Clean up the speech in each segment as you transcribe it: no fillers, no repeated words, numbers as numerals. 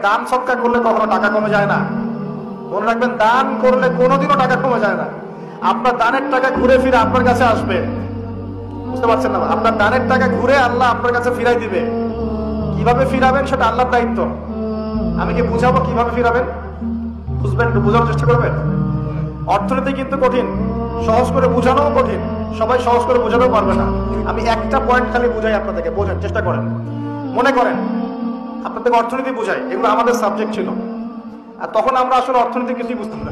দান সৎকার করলে কখনো টাকা কমে যায় না। মনে রাখবেন, দান করলে কোনোদিনও টাকা কমে যায় না। আপনার দানের টাকা ঘুরে ফিরে আপনার কাছে আসবে। বুঝতে পারছেন না? আপনার দানের টাকা ঘুরে আল্লাহ আপনার কাছে ফিরাই দিবে। কিভাবে ফিরাবেন সেটা আল্লাহর দায়িত্ব। আমি কি বুঝাবো কিভাবে ফিরাবেন? বুঝবেন, একটু বোঝানোর চেষ্টা করবেন। অর্থনীতি কিন্তু কঠিন, সহজ করে বোঝানোও কঠিন। সবাই সহজ করে বোঝাতেও পারবে না। আমি একটা পয়েন্ট খালি বুঝাই আপনাদেরকে, বোঝার চেষ্টা করেন। মনে করেন আপনাদেরকে অর্থনীতি বুঝাই, এগুলো আমাদের সাবজেক্ট ছিল, আর তখন আমরা আসলে অর্থনীতি কিছুই বুঝতাম না।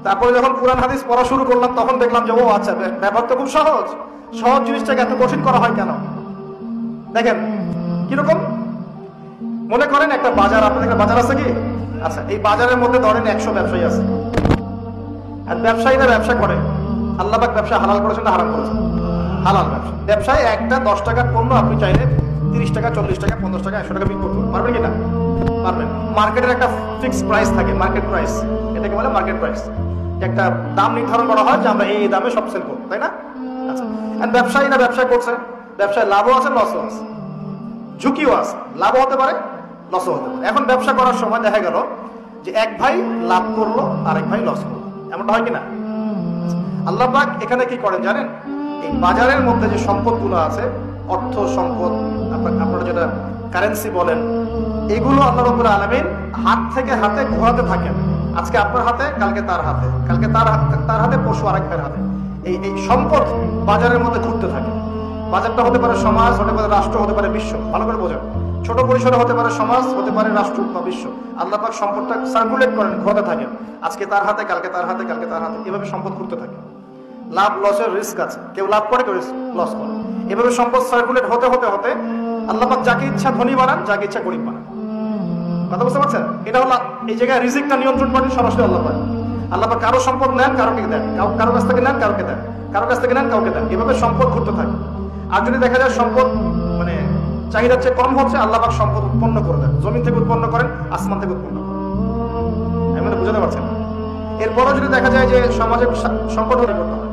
তারপরে যখন কোরআন হাদিস পড়া শুরু করলাম তখন দেখলাম যে ও আচ্ছা, ব্যাপার তো খুব সহজ। সহজ জিনিসটাকে এত কঠিন করা হয় কেন? দেখেন কিরকম। মনে করেন একটা বাজার, আপনাদের একটা বাজার আছে কি? আচ্ছা, এই বাজারের মধ্যে ধরেন 100 ব্যবসায়ী আছে, আর ব্যবসায়ীরা ব্যবসা করে। আল্লাহ পাক ব্যবসা হালাল করেছেন না হারাম করেছেন? হালাল ব্যবসা। ব্যবসায় একটা 10 টাকার পণ্য আপনি চাইলে 30 টাকা, 40 টাকা, 50 টাকা, 100 টাকা বিক্রি করতে পারবেন কিনা? পারবেন। মার্কেটের একটা ফিক্সড প্রাইস থাকে, মার্কেট প্রাইস, এটাকে বলে মার্কেট প্রাইস। একটা দাম নির্ধারণ করা হয় যে আমরা এই দামে সব সেল করবো, তাই না? আচ্ছা, ব্যবসায়ীরা ব্যবসা করছে, ব্যবসায় লাভও আছে, লসও আছে, ঝুঁকিও আছে। লাভও হতে পারে, লসও হতে পারে। এখন ব্যবসা করার সময় দেখা গেল যে এক ভাই লাভ করলো, আরেক ভাই লস করলো। এমনটা হয় কিনা? আল্লাহ পাক এখানে কি করেন জানেন? এই বাজারের মধ্যে যে সম্পদগুলো আছে, অর্থ সম্পদ, আপনারা যেটা কারেন্সি বলেন, এগুলো আল্লাহ রাব্বুল আলামিন হাত থেকে হাতে ঘোরাতে থাকেন। আজকে আপনার হাতে, কালকে তার হাতে, কালকে তার হাতে, পশু আরেক ভাইয়ের হাতে। এই সম্পদ বাজারের মধ্যে ঘুরতে থাকে। বাজারটা হতে পারে সমাজ, হতে পারে রাষ্ট্র, হতে পারে বিশ্ব। ভালো করে বোঝেন, ছোট পরিসরে হতে পারে সমাজ, হতে পারে রাষ্ট্র বা বিশ্ব। আল্লাহ পাক সম্পদটা সার্কুলেট করেন, ঘোরাতে থাকেন। আজকে তার হাতে, কালকে তার হাতে, কালকে তার হাতে, এভাবে সম্পদ ঘুরতে থাকে। লাভ লসের রিস্ক আছে, কেউ লাভ করে, কেউ লস করে। এভাবে সম্পদ সার্কুলেট হতে হতে হতে আল্লাহ পাক যাকে ইচ্ছা ধনী বানান, যাকে ইচ্ছা গরিব বানান। কথা বুঝতে পারছেন? এটা হলো এই জায়গায় রিজিকটা নিয়ন্ত্রণ করেন সরাসরি আল্লাহ পাক। আল্লাহ পাক কারো সম্পদ নেন, কারোকে দেন, কারো কাছ থেকে নেন, কারোকে দেন, কারো কাছ থেকে নেন, কাউকে দেন। এভাবে সম্পদ ঘুরতে থাকে। আর যদি দেখা যায় সম্পদ মানে চাহিদার চেয়ে কম হচ্ছে, আল্লাহ পাক সম্পদ উৎপন্ন করে দেন। জমিন থেকে উৎপন্ন করেন, আসমান থেকে উৎপন্ন করেন। আমি মানে বুঝাতে পারছেন? এরপরও যদি দেখা যায় যে সমাজে সংকট হতে করতে হয়,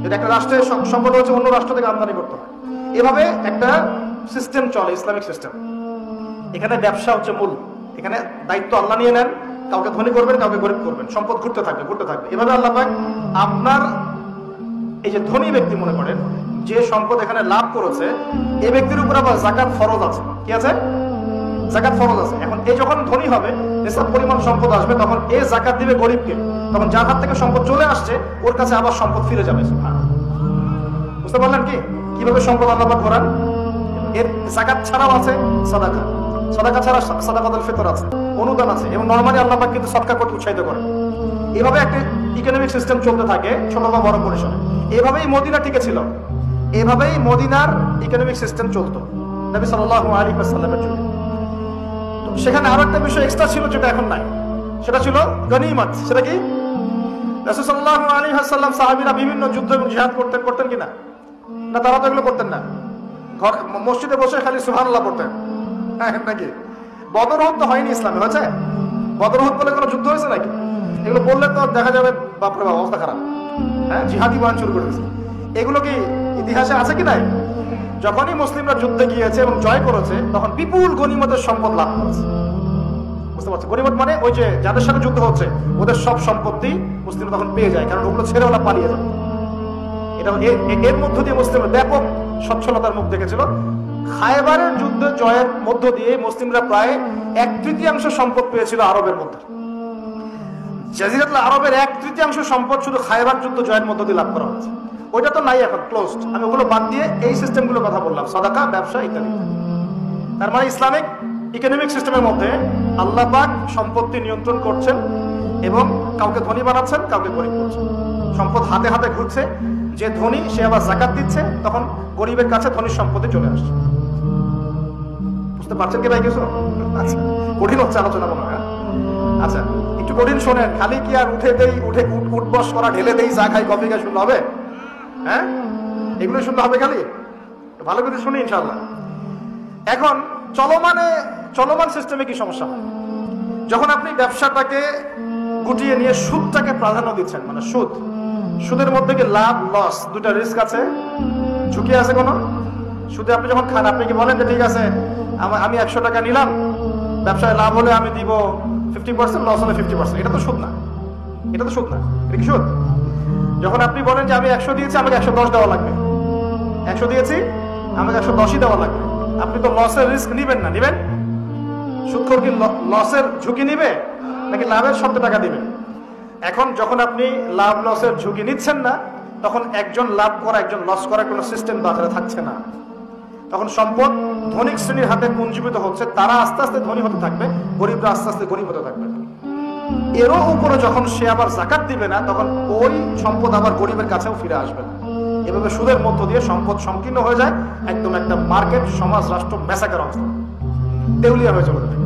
যদি একটা রাষ্ট্রের সংকট হচ্ছে, অন্য রাষ্ট্র থেকে আমদানি করতে হয়। এভাবে একটা সিস্টেম চলে, ইসলামিক সিস্টেম। এখানে ব্যবসা হচ্ছে মূল। এখানে দায়িত্ব আল্লাহ নিয়ে নেন, কাউকে ধনী করবেন, কাউকে গরিব করবেন। সম্পদ ঘুরতে থাকবে, ঘুরতে থাকবে। এভাবে আল্লাহ পাক আপনার এই যে ধনী ব্যক্তি, মনে করেন যে সম্পদ এখানে লাভ করেছে, এই ব্যক্তির উপর আবার যাকাত ফরজ আছে। কি আছে? যাকাত ফরজ আছে। এখন এই যখন ধনী হবে, নিসাব পরিমাণ সম্পদ আসবে, তখন এই যাকাত দিবে গরিবকে। তখন যার হাত থেকে সম্পদ চলে আসছে, ওর কাছে আবার সম্পদ ফিরে যাবে। বুঝতে পারলেন কি কিভাবে সম্পদ আল্লাহ পাক ঘোরান? এর যাকাত ছাড়াও আছে সাদাকা। সাদাকা ছাড়া সাদাকাতুল ফিতর আছে, অনুদান আছে। এবং নরমালি আল্লাহ পাক কিন্তু সদকা করতে উৎসাহিত করে। এভাবে একটা ইকোনমিক সিস্টেম চলতে থাকে, ছোট বা বড় পরিসরে। এভাবেই মদিনা টিকে ছিল, এভাবেই মদিনার ইকোনমিক সিস্টেম চলতো নবী সাল্লাল্লাহু আলাইহি ওয়াসাল্লামের যুগে। তো সেখানে আরো একটা বিষয় এক্সট্রা ছিল, যেটা এখন নাই। সেটা ছিল গনিমত। সেটা কি? রাসূল সাল্লাল্লাহু আলাইহি ওয়াসাল্লাম সাহাবীরা বিভিন্ন যুদ্ধ এবং জিহাদ করতেন কিনা? না, তারা তো এগুলো করতেন না। ঘর মসজিদে বসে খালি সুবহানাল্লাহ পড়তেন। হ্যাঁ নাকি? বদর উহুদ তো হয়নি ইসলামে, হয়েছে? বদর উহুদ বলে কোনো যুদ্ধ হয়েছে নাকি? এগুলো বললে তো দেখা যাবে বাপরে বাপ, অবস্থা খারাপ। হ্যাঁ, জিহাদি বয়ান শুরু করে দিয়েছে। এগুলো কি ইতিহাসে আছে কি নাই? যখনই মুসলিমরা যুদ্ধে গিয়েছে এবং জয় করেছে, তখন বিপুল গনিমতের সম্পদ লাভ করেছে। বুঝতে পারছে? গনিমত মানে ওই যে যাদের সাথে যুদ্ধ হচ্ছে, ওদের সব সম্পত্তি মুসলিমরা তখন পেয়ে যায়, কারণ ওগুলো ছেড়ে ওরা পালিয়ে যায়। এটা এর মধ্য দিয়ে মুসলিমরা ব্যাপক সচ্ছলতার মুখ দেখেছিল। খায়বারের যুদ্ধ জয়ের মধ্য দিয়ে মুসলিমরা প্রায় 1/3 সম্পদ পেয়েছিল আরবের মধ্যে। জাজিরাতুল আরবের 1/3 সম্পদ শুধু খায়বার যুদ্ধ জয়ের মধ্য দিয়ে লাভ করা হয়েছে। ওইটা তো নাই, এখন ক্লোজড। আমি ওগুলো বাদ দিয়ে এই সিস্টেমগুলো কথা বললাম, সাদাকা, ব্যবসা ইত্যাদি। তার মানে ইসলামিক ইকোনমিক সিস্টেমের মধ্যে আল্লাহ পাক সম্পত্তি নিয়ন্ত্রণ করছেন এবং কাউকে ধনী বানাচ্ছেন, কাউকে গরিব করছেন। সম্পদ হাতে হাতে ঘুরছে। যে ধনী সে আবার যাকাত দিচ্ছে, তখন গরিবের কাছে ধনীর সম্পত্তি চলে আসছে। বুঝতে পারছেন কি ভাই কিছু? আচ্ছা, কঠিন হচ্ছে আলোচনা মনে হয়। আচ্ছা, একটু কঠিন শোনেন। খালি কি আর উঠবস করা, ঢেলে দেই, চা খাই, কফি খাই শুনলে হবে? হ্যাঁ, এগুলো শুনতে হবে খালি? ভালো করে শুনি ইনশাআল্লাহ। এখন চলমান সিস্টেমে কি সমস্যা হয়? যখন আপনি ব্যবসাটাকে গুটিয়ে নিয়ে সুদটাকে প্রাধান্য দিচ্ছেন, মানে সুদের মধ্যে কি লাভ লস দুটা রিস্ক আছে, ঝুঁকি আছে কোনো? সুদে আপনি যখন খান, আপনি কি বলেন যে ঠিক আছে আমি 100 টাকা নিলাম, ব্যবসায় লাভ হলে আমি দিব 50%, লস হলে 50%। এটা তো সুদ না, এটা তো সুদ না, এটা কি সুদ? যখন আপনি বলেন যে আমি 100 দিয়েছি, আমাকে 110 দেওয়া লাগবে, 100 দিয়েছি আমাকে 110ই দেওয়া লাগবে, আপনি তো লসের রিস্ক নিবেন না। নিবেন? সুদখোর কি লসের ঝুঁকি নিবে নাকি লাভের শব্দ টাকা দিবে? এখন যখন আপনি লাভ লসের ঝুঁকি নিচ্ছেন না, তখন একজন লাভ করা একজন লস করার কোনো সিস্টেম বাজারে থাকছে না। তখন সম্পদ ধনিক শ্রেণীর হাতে পুঞ্জীভূত হচ্ছে, তারা আস্তে আস্তে ধনী হতে থাকবে, গরিবরা আস্তে আস্তে গরিব হতে থাকবে। এরও উপরে যখন সে আবার জাকাত দিবে না, তখন ওই সম্পদ আবার গরিবের কাছেও ফিরে আসবে না। এভাবে সুদের মধ্য দিয়ে সম্পদ সংকীর্ণ হয়ে যায়, একদম একটা মার্কেট, সমাজ, রাষ্ট্র ম্যাসাকার অবস্থা, দেউলিয়া হয়ে চলে যাবে।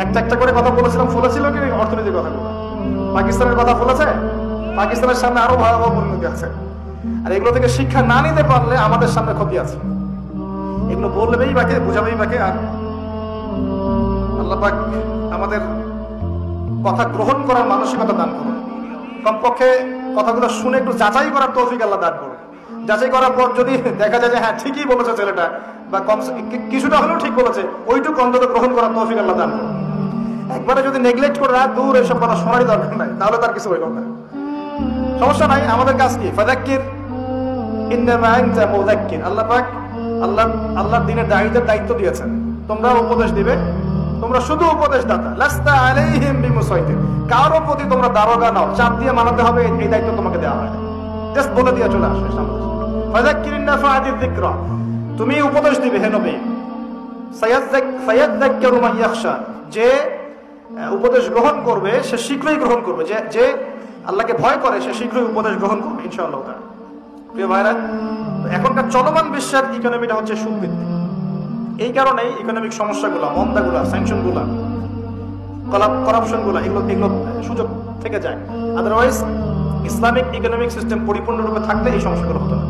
একটা একটা করে কথা বলেছিলাম, ফলেছিল কি অর্থনীতির কথাগুলো? পাকিস্তানের কথা ফলেছে? পাকিস্তানের সামনে আরো ভয়াবহ পরিণতি আছে। আর এগুলো থেকে শিক্ষা না নিতে পারলে আমাদের সামনে ক্ষতি আছে। এগুলো বলবেই বাকি, বুঝাবেই বাকি। আর আল্লাহ পাক আমাদের কথা গ্রহণ করার মানসিকতা দান করুন। কমপক্ষে কথাগুলো শুনে একটু যাচাই করার তৌফিক আল্লাহ দান করুন। যাচাই করার পর যদি দেখা যায় যে হ্যাঁ ঠিকই বলেছে ছেলেটা, বা কম কিছুটা হলেও ঠিক বলেছে, ওইটুকু অন্তত গ্রহণ করার তৌফিক আল্লাহ দান করুন। একবারে যদি নেগলেক্ট করে দূর এসব কথা শোনারই দরকার নাই, তাহলে তার কিছু হইল না। সমস্যা নাই, আমাদের কাজ কি? ফাযাক্কির ইন্নামা আনতা মুযাক্কির। আল্লাহ পাক আল্লাহর দ্বীনের দায়ীদের দায়িত্ব দিয়েছেন, তোমরা উপদেশ দিবে, তোমরা শুধু উপদেশদাতা। লাস্তা আলাইহিম বিমুসাইতির, কারো প্রতি তোমরা দারোগা নাও, চাপ দিয়ে মানাতে হবে, এই দায়িত্ব তোমাকে দেওয়া হয় না। জাস্ট বলে দিয়ে চলে আসে সামনে। ফাযাক্কির ইন্নাফাআতিয যিকরা, তুমি উপদেশ দিবে হে নবী। সায়াযাক্কারু মান ইয়াখশা, যে উপদেশ গ্রহণ করবে সে শীঘ্রই গ্রহণ করবে, যে আল্লাহকে ভয় করে সে শীঘ্রই উপদেশ গ্রহণ করবে ইনশাআল্লাহ তাআলা। প্রিয় ভাইরা, এখনকার চলমান বিশ্বের ইকোনমিটা হচ্ছে সুদভিত্তিক। এই কারণেই ইকোনমিক সমস্যাগুলো, মন্দাগুলা, স্যাংশনগুলা, করাপশনগুলা, এগুলো সুযোগ থেকে যায়। আদারওয়াইজ ইসলামিক ইকোনমিক সিস্টেম পরিপূর্ণরূপে থাকলে এই সমস্যাগুলো হতো না।